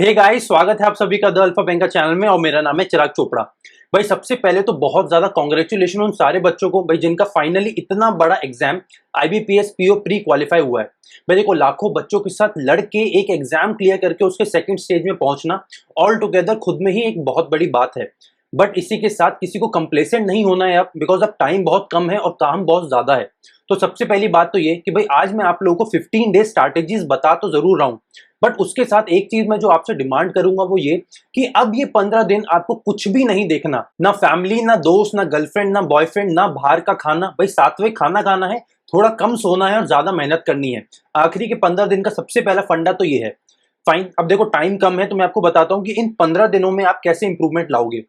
Hey guys, स्वागत है आप सभी का द अल्फा बैंक चैनल में और मेरा नाम है चिराग चोपड़ा। भाई सबसे पहले तो बहुत ज्यादा कांग्रेचुलेशन उन सारे बच्चों को भाई जिनका फाइनली इतना बड़ा exam IBPS PO pre qualify हुआ है। भाई देखो, लाखों बच्चों के साथ लड़के एक एग्जाम क्लियर करके उसके सेकंड स्टेज में पहुंचना ऑल टुगेदर खुद में ही एक बहुत बड़ी बात है। बट इसी के साथ किसी को कंप्लेसेंट नहीं होना है अब, बिकॉज अब टाइम बहुत कम है और काम बहुत ज्यादा है। तो सबसे पहली बात तो ये कि भाई आज मैं आप लोगों को 15 डेज स्ट्रैटेजीज बता तो जरूर रहा हूं, बट उसके साथ एक चीज मैं जो आपसे डिमांड करूंगा वो ये कि अब ये 15 दिन आपको कुछ भी नहीं देखना, ना फैमिली, ना दोस्त, ना गर्लफ्रेंड, ना बॉयफ्रेंड, ना बाहर का खाना। भाई सात्विक खाना खाना है, थोड़ा कम सोना है और ज्यादा मेहनत करनी है। आखिरी के 15 दिन का सबसे पहला फंडा तो ये है। फाइन, अब देखो टाइम कम है तो मैं आपको बताता हूँ कि इन 15 दिनों में आप कैसे इंप्रूवमेंट लाओगे।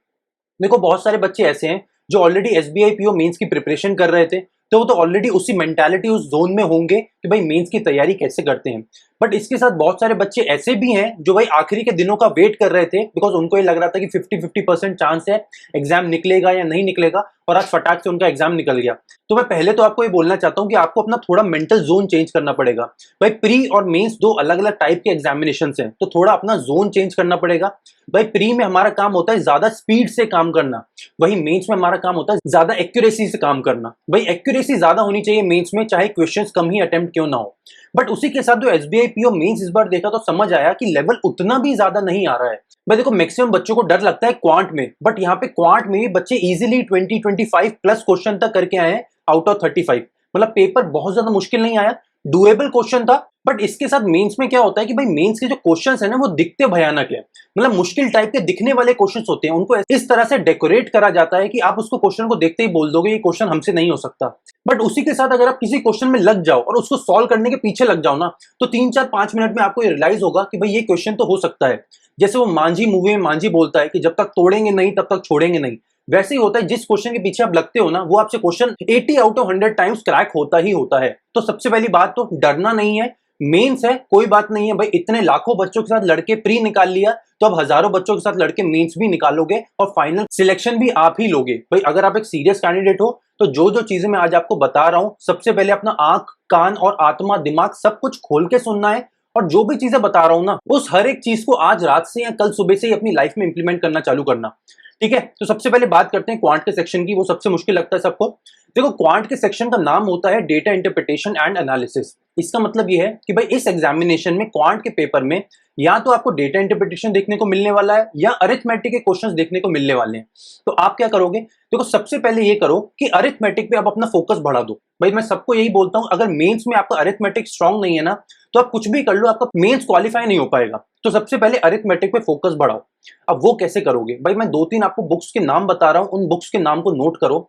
देखो, बहुत सारे बच्चे ऐसे हैं जो ऑलरेडी एसबीआई पीओ मेंस की प्रिपरेशन कर रहे थे, तो वो तो ऑलरेडी उसी मेंटालिटी, उस जोन में होंगे कि भाई मेंस की तैयारी कैसे करते हैं। बट इसके साथ बहुत सारे बच्चे ऐसे भी हैं जो भाई आखिरी के दिनों का वेट कर रहे थे, बिकॉज उनको ये लग रहा था कि 50-50% चांस है एग्जाम निकलेगा या नहीं निकलेगा, और आज फटाक से उनका एग्जाम निकल गया। तो मैं पहले तो आपको ये बोलना चाहता हूँ कि आपको अपना थोड़ा मेंटल जोन चेंज करना पड़ेगा। भाई प्री और मेंस दो अलग अलग टाइप के एग्जामिनेशन हैं, तो थोड़ा अपना जोन चेंज करना पड़ेगा। भाई प्री में हमारा काम होता है ज्यादा स्पीड से काम करना, वही मेंस में हमारा काम होता है ज्यादा एक्यूरेसी से काम करना। भाई एक्यूरेसी ज्यादा होनी चाहिए मेंस में, चाहे क्वेश्चंस कम ही अटेम्प्ट क्यों ना हो। बट उसी के साथ जो एसबीआई पीओ मेंस इस बार देखा तो समझ आया कि लेवल उतना भी ज्यादा नहीं आ रहा है। भाई देखो, मैक्सिमम बच्चों को डर लगता है क्वांट में, बट यहाँ पे क्वांट में भी बच्चे इजीली 20-25 प्लस क्वेश्चन तक करके आए हैं आउट ऑफ 35। मतलब पेपर बहुत ज्यादा मुश्किल नहीं आया, डुएबल क्वेश्चन था। बट इसके साथ मेंस में क्या होता है कि भाई मेंस के जो क्वेश्चंस है ना वो दिखते भयानक है, मतलब मुश्किल टाइप के दिखने वाले क्वेश्चंस होते हैं। उनको इस तरह से डेकोरेट करा जाता है कि आप उसको क्वेश्चन को देखते ही बोल दोगे ये क्वेश्चन हमसे नहीं हो सकता। बट उसी के साथ अगर आप किसी क्वेश्चन में लग जाओ और उसको सॉल्व करने के पीछे लग जाओ ना, तो 3-4-5 मिनट में आपको रियलाइज होगा कि भाई ये क्वेश्चन तो हो सकता है। जैसे वो मांझी मूवी में मांझी बोलता है कि जब तक तोड़ेंगे नहीं तब तक छोड़ेंगे नहीं, वैसे ही होता है। जिस क्वेश्चन के पीछे आप लगते हो ना, वो आपसे question 80 out of 100 times crack होता ही होता है। तो सबसे पहली बात तो डरना नहीं है। मेंस है, कोई बात नहीं है भाई, इतने लाखों बच्चों के साथ लड़के प्री निकाल लिया, तो अब हजारों बच्चों के साथ लड़के मेंस भी निकालोगे और फाइनल सिलेक्शन भी आप ही लोगे। भाई अगर आप एक सीरियस कैंडिडेट हो तो जो जो चीजें मैं आज आपको बता रहा हूं, सबसे पहले अपना आंख, कान और आत्मा, दिमाग सब कुछ खोल के सुनना है। और जो भी चीजें बता रहा हूं ना, उस हर एक चीज को आज रात से या कल सुबह से ही अपनी लाइफ में इंप्लीमेंट करना चालू करना। ठीक है, तो सबसे पहले बात करते हैं क्वांट के सेक्शन की। वो सबसे मुश्किल लगता है सबको। देखो, क्वांट के सेक्शन का नाम होता है डेटा इंटरप्रिटेशन एंड एनालिसिस। इसका मतलब ये है कि भाई इस एग्जामिनेशन में, क्वांट के पेपर में, या तो आपको डेटा इंटरप्रिटेशन देखने को मिलने वाला है या अरिथमेटिक के क्वेश्चंस देखने को मिलने वाले हैं। तो आप क्या करोगे? देखो, सबसे पहले ये करो कि अरिथमेटिक पे आप अपना फोकस बढ़ा दो। भाई मैं सबको यही बोलता हूं, अगर मेंस में आपका अरिथमेटिक स्ट्रांग नहीं है ना, तो आप कुछ भी कर लो, आपका मेंस क्वालिफाई नहीं हो पाएगा। तो सबसे पहले अरिथमेटिक पे फोकस बढ़ाओ। अब वो कैसे करोगे? भाई मैं 2-3 आपको बुक्स के नाम बता रहा हूं, उन बुक्स के नाम को नोट करो।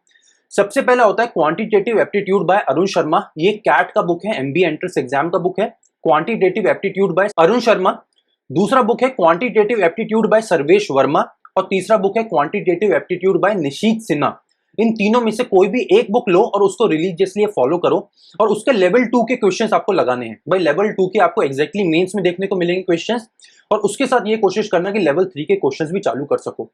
सबसे पहला होता है quantitative aptitude by Arun Sharma. ये कैट का बुक है, एमबीए एंट्रेंस एग्जाम का बुक है, quantitative aptitude by Arun Sharma. दूसरा बुक है quantitative aptitude by Sarvesh Verma, और तीसरा बुक है quantitative aptitude by Nishit Sinha. इन तीनों में से कोई भी एक बुक लो और उसको रिलीजियसली फॉलो करो, और उसके लेवल 2 के क्वेश्चंस आपको लगाने हैं। भाई लेवल 2 के आपको एग्जैक्टली मेंस में देखने को मिलेंगे क्वेश्चंस, और उसके साथ ये कोशिश करना कि लेवल 3 के क्वेश्चंस भी चालू कर सको।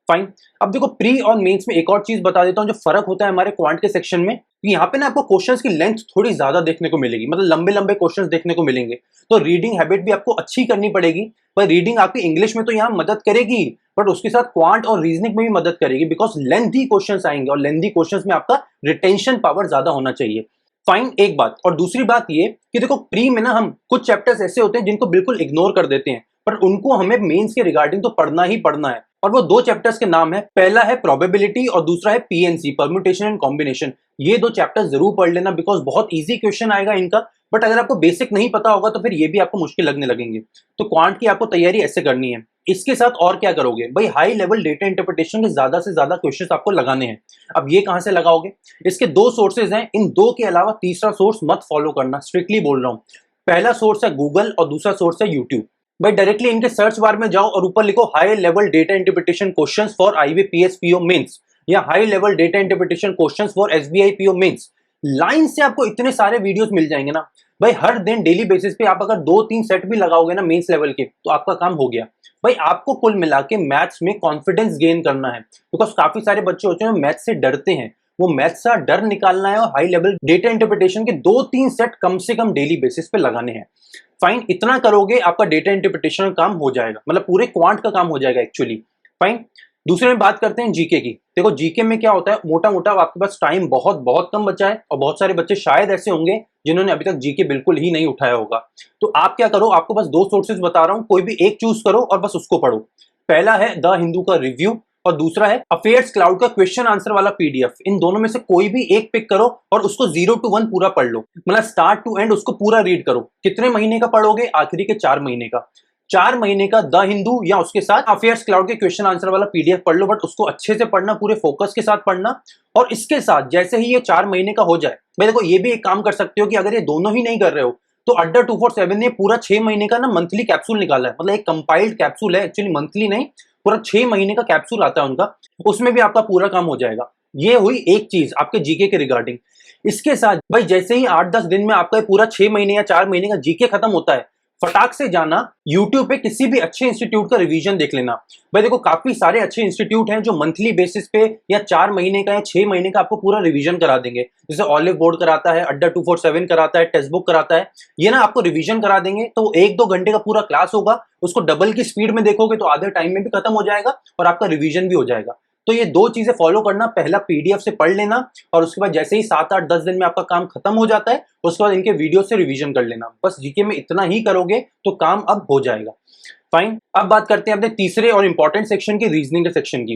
फाइन। अब देखो, प्री और मेंस में एक और चीज बता देता हूं जो फर्क होता है हमारे क्वांट के सेक्शन में। यहाँ पे ना आपको क्वेश्चंस की लेंथ थोड़ी ज्यादा देखने को मिलेगी, मतलब लंबे लंबे क्वेश्चंस देखने को मिलेंगे। तो रीडिंग हैबिट भी आपको अच्छी करनी पड़ेगी। पर रीडिंग आपकी इंग्लिश में तो यहाँ मदद करेगी, बट उसके साथ क्वांट और रीजनिंग में भी मदद करेगी, बिकॉज लेंथी क्वेश्चंस आएंगे और लेंथी क्वेश्चंस में आपका रिटेंशन पावर ज्यादा होना चाहिए। फाइन, एक बात। और दूसरी बात ये कि देखो, प्री में ना हम कुछ चैप्टर्स ऐसे होते हैं जिनको बिल्कुल इग्नोर कर देते हैं, पर उनको हमें मेंस के रिगार्डिंग तो पढ़ना ही पढ़ना है। और वो दो चैप्टर्स के नाम है, पहला है प्रोबेबिलिटी और दूसरा है पीएनसी, परम्यूटेशन एंड कॉम्बिनेशन। ये दो चैप्टर्स जरूर पढ़ लेना, बिकॉज बहुत इजी क्वेश्चन आएगा इनका। बट अगर आपको बेसिक नहीं पता होगा तो फिर ये भी आपको मुश्किल लगने लगेंगे। तो क्वांट की आपको तैयारी ऐसे करनी है। इसके साथ और क्या करोगे? भाई हाई लेवल डेटा इंटरप्रिटेशन के ज्यादा से ज्यादा क्वेश्चंस आपको लगाने हैं। अब ये कहां से लगाओगे? इसके दो सोर्सेज हैं, इन दो के अलावा तीसरा सोर्स मत फॉलो करना, स्ट्रिक्टली बोल रहा हूं। पहला सोर्स है गूगल और दूसरा सोर्स है यूट्यूब। भाई डायरेक्टली इनके सर्च बार में जाओ और ऊपर लिखो high level data interpretation questions for IBPS PO mains, या high level data interpretation questions for SBI PO mains. Line से आपको इतने सारे वीडियोस मिल जाएंगे ना। भाई हर दिन डेली बेसिस पे आप अगर 2-3 सेट भी लगाओगे ना मेंस लेवल के, तो आपका काम हो गया। भाई आपको कुल मिला के मैथ्स में कॉन्फिडेंस गेन करना है, बिकॉज काफी सारे बच्चे होते हैं मैथ्स से डरते हैं। वो मैथ्स का डर निकालना है और हाई लेवल डेटा इंटरप्रिटेशन के 2-3 सेट कम से कम डेली बेसिस पे लगाने हैं। फाइन, इतना करोगे आपका डेटा इंटरप्रिटेशन का काम हो जाएगा, मतलब पूरे क्वांट का काम हो जाएगा एक्चुअली। फाइन, दूसरे में बात करते हैं जीके की। देखो जीके में क्या होता है, मोटा मोटा आपके पास टाइम बहुत बहुत कम बचा है और बहुत सारे बच्चे शायद ऐसे होंगे जिन्होंने अभी तक जीके बिल्कुल ही नहीं उठाया होगा। तो आप क्या करो, आपको बस 2 सोर्सेज बता रहा हूं, कोई भी एक चूज करो और बस उसको पढ़ो। पहला है द हिंदू का रिव्यू और दूसरा है अफेयर्स क्लाउड का क्वेश्चन आंसर वाला पीडीएफ। इन दोनों में से कोई भी एक पिक करो और उसको 0 to 1 पूरा पढ़ लो, मतलब स्टार्ट टू एंड उसको पूरा रीड करो। कितने महीने का पढ़ोगे? आखिरी के 4 महीने का। 4 महीने का द हिंदू या उसके साथ अफेयर्स क्लाउड के क्वेश्चन आंसर वाला पीडीएफ पढ़ लो, बट उसको अच्छे से पढ़ना, पूरे फोकस के साथ पढ़ना। और इसके साथ जैसे ही ये 4 महीने का हो जाए, भाई देखो ये भी एक काम कर सकते हो कि अगर ये दोनों ही नहीं कर रहे हो तो अड्डा 247 ने पूरा 6 महीने का ना मंथली कैप्सूल निकाला है, मतलब एक कंपाइल्ड कैप्सूल है, एक्चुअली मंथली नहीं, पूरा 6 महीने का कैप्सूल आता है उनका, उसमें भी आपका पूरा काम हो जाएगा। ये हुई एक चीज आपके जीके के रिगार्डिंग। इसके साथ भाई जैसे ही 8-10 दिन में आपका पूरा 6 महीने या 4 महीने का जीके खत्म होता है, फटाक से जाना यूट्यूब पे किसी भी अच्छे इंस्टीट्यूट का रिवीजन देख लेना। भाई देखो काफी सारे अच्छे इंस्टीट्यूट हैं जो मंथली बेसिस पे या 4 महीने का या 6 महीने का आपको पूरा रिवीजन करा देंगे। जैसे ऑलिव बोर्ड कराता है, अड्डा 247 कराता है, टेक्स्ट बुक कराता है, ये ना आपको रिवीजन करा देंगे। तो 1-2 घंटे का पूरा क्लास होगा, उसको डबल की स्पीड में देखोगे तो आधे टाइम में भी खत्म हो जाएगा और आपका रिवीजन भी हो जाएगा। तो ये 2 चीजें फॉलो करना, पहला पीडीएफ से पढ़ लेना और उसके बाद जैसे ही 7-8-10 दिन में आपका काम खत्म हो जाता है उसके बाद इनके वीडियो से रिवीजन कर लेना। बस जीके में इतना ही करोगे तो काम अब हो जाएगा। फाइन, अब बात करते हैं अपने तीसरे और इंपॉर्टेंट सेक्शन की, रीजनिंग के सेक्शन की।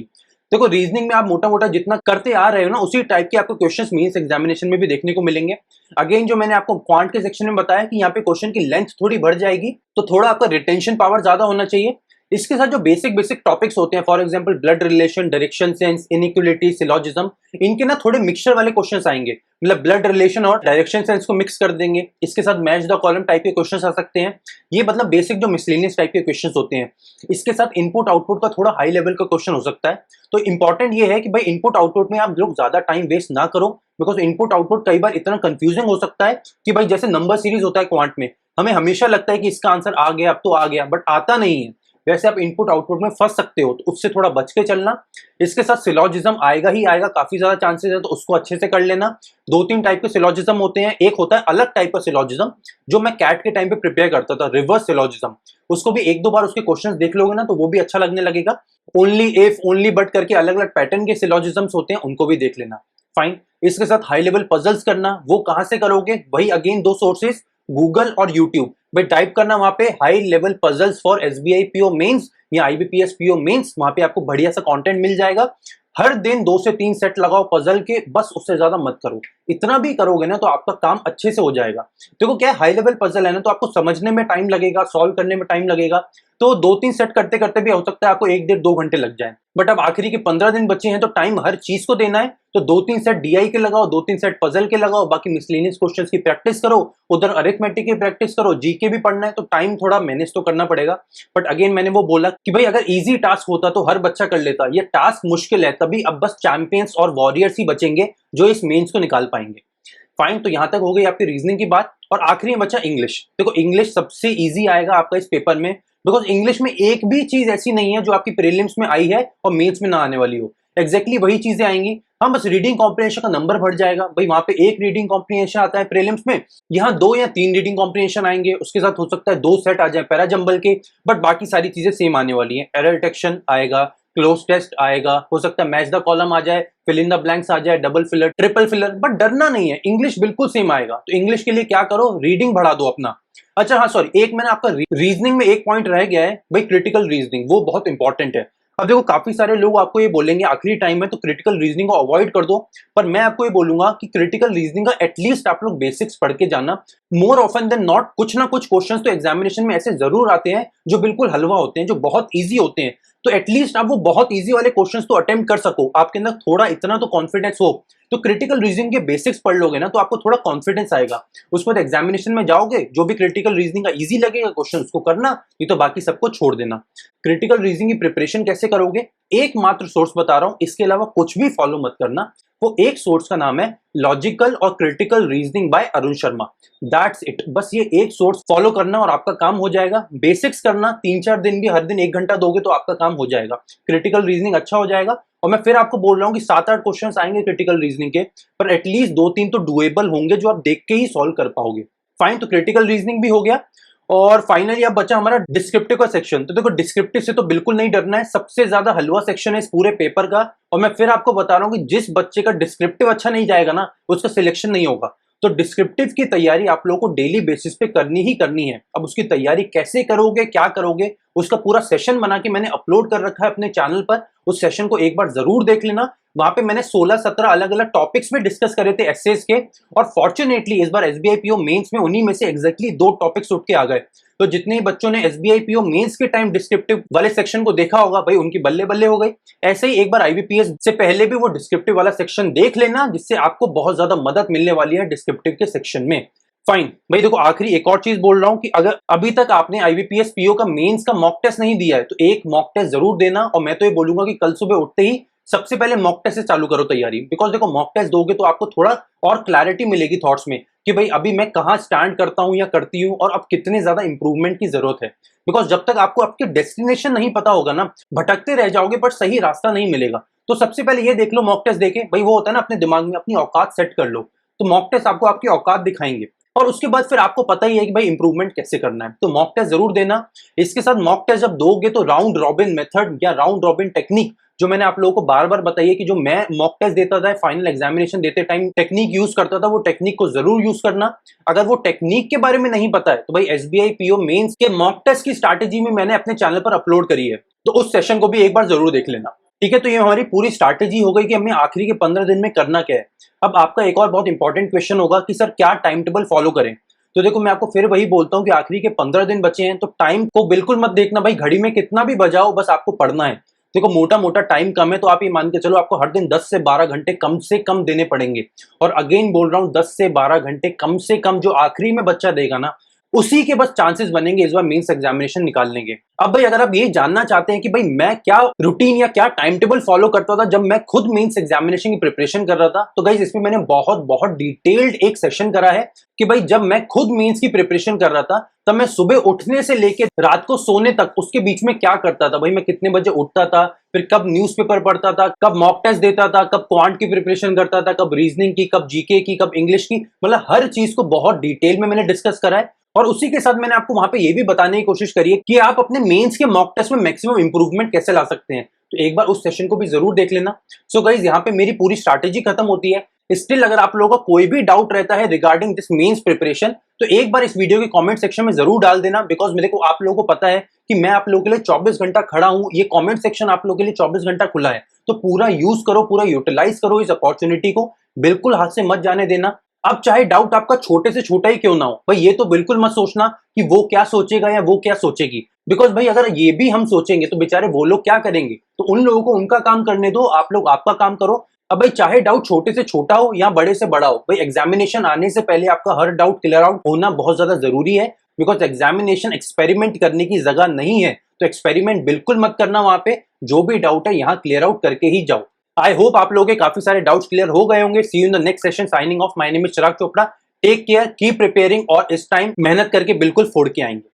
देखो रीजनिंग में आप मोटा मोटा जितना करते आ रहे हो ना, उसी टाइप के आपको क्वेश्चंस मेंस एग्जामिनेशन में भी देखने को मिलेंगे। अगेन जो मैंने आपको क्वांट के सेक्शन में बताया कि यहाँ पे क्वेश्चन की लेंथ थोड़ी बढ़ जाएगी, तो थोड़ा आपका रिटेंशन पावर ज्यादा होना चाहिए। इसके साथ जो बेसिक बेसिक टॉपिक्स होते हैं, for example blood relation, direction sense, inequality, syllogism, इनके ना थोड़े मिक्सचर वाले क्वेश्चंस आएंगे, मतलब ब्लड रिलेशन और डायरेक्शन सेंस को मिक्स कर देंगे। इसके साथ मैच द कॉलम टाइप के क्वेश्चंस आ सकते हैं। ये मतलब बेसिक जो मिसलेनियस टाइप के क्वेश्चंस होते हैं। इसके साथ इनपुट आउटपुट का थोड़ा हाई लेवल का क्वेश्चन हो सकता है। तो इंपॉर्टेंट ये है कि भाई इनपुट आउटपुट में आप लोग ज्यादा टाइम वेस्ट ना करो, बिकॉज इनपुट आउटपुट कई बार इतना कंफ्यूजिंग हो सकता है कि भाई जैसे नंबर सीरीज होता है क्वांट में, हमें हमेशा लगता है कि इसका आंसर आ गया, अब तो आ गया, बट आता नहीं है। वैसे आप इनपुट आउटपुट में फंस सकते हो, तो उससे थोड़ा बच के चलना। इसके साथ सिलोजिज्म आएगा ही आएगा, काफी ज्यादा चांसेस है, तो उसको अच्छे से कर लेना। 2-3 टाइप के सिलोजिज्म होते हैं। एक होता है अलग टाइप का सिलोजिज्म जो मैं कैट के टाइम पे प्रिपेयर करता था, रिवर्स सिलोजिज्म। उसको भी 1-2 बार उसके क्वेश्चंस देख लोगे ना तो वो भी अच्छा लगने लगेगा। ओनली इफ, ओनली बट करके अलग अलग पैटर्न के सिलोजिज्म्स होते हैं, उनको भी देख लेना। फाइन, इसके साथ हाई लेवल पजल्स करना। वो कहां से करोगे? वही अगेन 2 सोर्सेस, गूगल और यूट्यूब। भाई टाइप करना वहां पे high level puzzles for SBI PO mains या आईबीपीएस पीओ मेंस, वहां पे आपको बढ़िया सा कंटेंट मिल जाएगा। हर दिन 2 से 3 सेट लगाओ पजल के, बस उससे ज्यादा मत करो। इतना भी करोगे ना तो आपका काम अच्छे से हो जाएगा। देखो क्या हाई लेवल पजल है ना, तो आपको समझने में टाइम लगेगा, सॉल्व करने में टाइम लगेगा, तो 2-3 सेट करते करते भी हो सकता है आपको 1-1.5-2 घंटे लग जाए। बट अब आखिरी के 15 दिन बचे हैं तो टाइम हर चीज को देना है, तो 2-3 सेट डीआई के लगाओ, 2-3 सेट पजल के लगाओ, बाकी मिसलेनियस क्वेश्चंस की प्रैक्टिस करो, उधर अरिथमेटिक की प्रैक्टिस करो, जीके भी पढ़ना है, तो टाइम थोड़ा मैनेज तो करना पड़ेगा। बट अगेन मैंने वो बोला कि भाई अगर इजी टास्क होता तो हर बच्चा कर लेता, ये टास्क मुश्किल है, तभी अब बस चैंपियंस और वॉरियर्स ही बचेंगे जो इस मेंस को निकाल पाएंगे। फाइन, तो यहां तक हो गई आपकी रीजनिंग की बात। और आखिरी में बचा इंग्लिश। देखो इंग्लिश सबसे इजी आएगा आपका इस पेपर में, बिकॉज इंग्लिश में एक भी चीज ऐसी नहीं है जो आपकी प्रीलिम्स में आई है और मेंस में ना आने वाली हो। एग्जैक्टली वही चीजें आएंगी। हाँ, बस रीडिंग कॉम्प्रिहेंशन का नंबर बढ़ जाएगा। भाई वहां पे 1 रीडिंग कॉम्प्रिहेंशन आता है प्रीलिम्स में, यहाँ 2 या 3 रीडिंग कॉम्प्रिहेंशन आएंगे। उसके साथ हो सकता है 2 सेट आ जाए पैरा जंबल के, बट बाकी सारी चीजें सेम आने वाली है। एरर डिटेक्शन आएगा, क्लोज टेस्ट आएगा, हो सकता है मैच द कॉलम आ जाए, फिल इन द ब्लैंक्स आ जाए, double filler, triple filler, but डरना नहीं है, इंग्लिश बिल्कुल सेम आएगा। तो इंग्लिश के लिए क्या करो, रीडिंग बढ़ा दो अपना। अच्छा हाँ सॉरी, एक मैंने आपका रीजनिंग में एक पॉइंट रह गया है भाई, क्रिटिकल रीजनिंग, वो बहुत इंपॉर्टेंट है। अब देखो काफी सारे लोग आपको ये बोलेंगे आखिरी टाइम में तो क्रिटिकल रीजनिंग को अवॉइड कर दो, पर मैं आपको ये बोलूंगा कि क्रिटिकल रीजनिंग का एटलीस्ट आप लोग बेसिक्स पढ़ के जाना। मोर ऑफन देन नॉट कुछ ना कुछ क्वेश्चंस तो एग्जामिनेशन में ऐसे जरूर आते हैं जो बिल्कुल हलवा होते हैं, जो बहुत ईजी होते हैं, तो एटलीस्ट आप वो बहुत ईजी वाले क्वेश्चंस तो अटेम्प्ट कर सको, आपके अंदर थोड़ा इतना तो कॉन्फिडेंस हो। तो क्रिटिकल रीजनिंग के बेसिक्स पढ़ लोगे ना तो आपको थोड़ा कॉन्फिडेंस आएगा। उसके बाद एग्जामिनेशन में जाओगे, जो भी क्रिटिकल रीजनिंग का इजी लगेगा क्वेश्चन उसको करना, नहीं तो बाकी सबको छोड़ देना। क्रिटिकल रीजनिंग की प्रिपरेशन कैसे करोगे, एकमात्र सोर्स बता रहा हूं, इसके अलावा कुछ भी फॉलो मत करना। वो एक सोर्स का नाम है लॉजिकल और critical reasoning bye Arun Sharma, that's it. बस ये एक सोर्स फॉलो करना और आपका काम हो जाएगा। बेसिक्स करना, 3-4 दिन भी हर दिन 1 घंटा दोगे तो आपका काम हो जाएगा, क्रिटिकल रीजनिंग अच्छा हो जाएगा। और मैं फिर आपको बोल रहा हूँ कि 7-8 क्वेश्चंस आएंगे क्रिटिकल रीजनिंग के, पर एटलीस्ट 2-3 तो डुएबल होंगे जो आप देख के ही सॉल्व कर पाओगे। फाइन, तो क्रिटिकल रीजनिंग भी हो गया। और फाइनली अब बचा हमारा डिस्क्रिप्टिव का सेक्शन। तो देखो, डिस्क्रिप्टिव से तो बिल्कुल नहीं डरना है, सबसे ज्यादा हलवा सेक्शन है इस पूरे पेपर का। और मैं फिर आपको बता रहा हूं कि जिस बच्चे का डिस्क्रिप्टिव अच्छा नहीं जाएगा ना, उसका सिलेक्शन नहीं होगा। तो डिस्क्रिप्टिव की तैयारी आप लोगों को डेली बेसिस पे करनी ही करनी है। अब उसकी तैयारी कैसे करोगे, क्या करोगे, उसका पूरा सेशन बना के मैंने अपलोड कर रखा है अपने चैनल पर। उस सेशन को एक बार जरूर देख लेना। वहां पे मैंने 16-17 अलग अलग टॉपिक्स में डिस्कस करे थे एसेस के। और फॉर्चुनेटली इस बार एसबीआई पीओ मेंस में उन्हीं में से एग्जैक्टली 2 टॉपिक्स उठ के आ गए। तो जितने ही बच्चों ने एसबीआई पीओ मेंस के टाइम डिस्क्रिप्टिव वाले सेक्शन को देखा होगा भाई, उनकी बल्ले बल्ले हो गई। ऐसे ही एक बार आईबीपीएस से पहले भी वो डिस्क्रिप्टिव वाला सेक्शन देख लेना, जिससे आपको बहुत ज्यादा मदद मिलने वाली है डिस्क्रिप्टिव के सेक्शन में। फाइन भाई, देखो आखिरी एक और चीज बोल रहा हूं कि अगर अभी तक आपने आईबीपीएस पीओ का मेंस का मॉक टेस्ट नहीं दिया है तो एक मॉक टेस्ट जरूर देना। और मैं तो ये बोलूंगा कि कल सुबह उठते ही सबसे पहले मॉक टेस्ट से चालू करो तैयारी। बिकॉज देखो, मॉक टेस्ट दोगे तो आपको थोड़ा और क्लैरिटी मिलेगी थॉट्स में कि भाई अभी मैं कहाँ स्टैंड करता हूँ या करती हूँ, और अब कितने ज्यादा इंप्रूवमेंट की जरूरत है। बिकॉज जब तक आपको आपके डेस्टिनेशन नहीं पता होगा ना, भटकते रह जाओगे, बट सही रास्ता नहीं मिलेगा। तो सबसे पहले ये देख लो, मॉक टेस्ट देके भाई, वो होता है ना, अपने दिमाग में अपनी औकात सेट कर लो। तो मॉक टेस्ट आपको आपकी औकात दिखाएंगे, और उसके बाद फिर आपको पता ही है कि भाई इंप्रूवमेंट कैसे करना है। तो मॉक टेस्ट जरूर देना। इसके साथ मॉक टेस्ट जब दोगे तो राउंड रॉबिन मेथड या राउंड रॉबिन टेक्निक, जो मैंने आप लोगों को बार बार बताई है कि जो मैं मॉक टेस्ट देता था, फाइनल एग्जामिनेशन देते टाइम टेक्निक यूज करता था, वो टेक्निक को जरूर यूज करना। अगर वो टेक्निक के बारे में नहीं पता है तो भाई एसबीआई पीओ मेंस के मॉक टेस्ट की स्ट्रैटेजी में मैंने अपने चैनल पर अपलोड करी है, तो उस सेशन को भी एक बार जरूर देख लेना। ठीक है, तो ये हमारी पूरी स्ट्रैटेजी हो गई कि हमें आखिरी के 15 दिन में करना क्या है। अब आपका एक और बहुत इंपॉर्टेंट क्वेश्चन होगा कि सर क्या टाइम टेबल फॉलो करें। तो देखो, मैं आपको फिर वही बोलता हूँ कि आखिरी के 15 दिन बचे हैं, तो टाइम को बिल्कुल मत देखना भाई, घड़ी में कितना भी बजाओ, बस आपको पढ़ना है। देखो, मोटा मोटा टाइम कम है, तो आप ये मान के चलो आपको हर दिन 10 से 12 घंटे कम से कम देने पड़ेंगे। और अगेन बोल रहा हूँ, 10 से 12 घंटे कम से कम जो आखिरी में बच्चा देगा ना, उसी के बस चांसेस बनेंगे इस बार मेंस एग्जामिनेशन निकालने के। अब भाई, अगर आप ये जानना चाहते हैं कि भाई मैं क्या रूटीन या क्या टाइम टेबल फॉलो करता था जब मैं खुद मेंस एग्जामिनेशन की प्रिपरेशन कर रहा था, तो गाइस इसमें मैंने बहुत बहुत डिटेल्ड एक सेशन करा है कि भाई जब मैं खुद मेंस की प्रिपरेशन कर रहा था, तब मैं सुबह उठने से लेके रात को सोने तक उसके बीच में क्या करता था। भाई मैं कितने बजे उठता था, फिर कब न्यूज़पेपर पढ़ता था, कब मॉक टेस्ट देता था, कब क्वांट की प्रिपरेशन करता था, कब रीजनिंग की, कब जीके की, कब इंग्लिश की, मतलब हर चीज को बहुत डिटेल में मैंने डिस्कस करा है। और उसी के साथ मैंने आपको वहां पे ये भी बताने की कोशिश करी है कि आप अपने मेंस के मॉक टेस्ट में मैक्सिमम इंप्रूवमेंट कैसे ला सकते हैं। तो एक बार उस सेशन को भी जरूर देख लेना। सो गाइज, यहाँ पे मेरी पूरी स्ट्रैटेजी खत्म होती है। स्टिल अगर आप लोगों का कोई भी डाउट रहता है रिगार्डिंग दिस मेंस प्रिपरेशन, तो एक बार इस वीडियो के कमेंट सेक्शन में जरूर डाल देना। बिकॉज मेरे को आप लोगों को पता है कि मैं आप लोगों के लिए 24 घंटा खड़ा हूं, ये कमेंट सेक्शन आप लोगों के लिए 24 घंटा खुला है। तो पूरा यूज करो, पूरा यूटिलाइज करो इस अपॉर्चुनिटी को, बिल्कुल हाथ से मत जाने देना। अब चाहे डाउट आपका छोटे से छोटा ही क्यों ना हो, भाई ये तो बिल्कुल मत सोचना कि वो क्या सोचेगा या वो क्या सोचेगी। बिकॉज भाई अगर ये भी हम सोचेंगे तो बेचारे वो लोग क्या करेंगे। तो उन लोगों को उनका काम करने दो, आप लोग आपका काम करो। अब भाई चाहे डाउट छोटे से छोटा हो या बड़े से बड़ा हो, भाई एग्जामिनेशन आने से पहले आपका हर डाउट क्लियर आउट होना बहुत ज्यादा जरूरी है। बिकॉज एग्जामिनेशन एक्सपेरिमेंट करने की जगह नहीं है, तो एक्सपेरिमेंट बिल्कुल मत करना वहां पे। जो भी डाउट है यहाँ क्लियर आउट करके ही जाओ। आई होप आप लोगों के काफी सारे डाउट्स क्लियर हो गए होंगे। See you in the next session. Signing off. My name is Chirag Chopra. Take care, keep preparing, और इस टाइम मेहनत करके बिल्कुल फोड़ के आएंगे।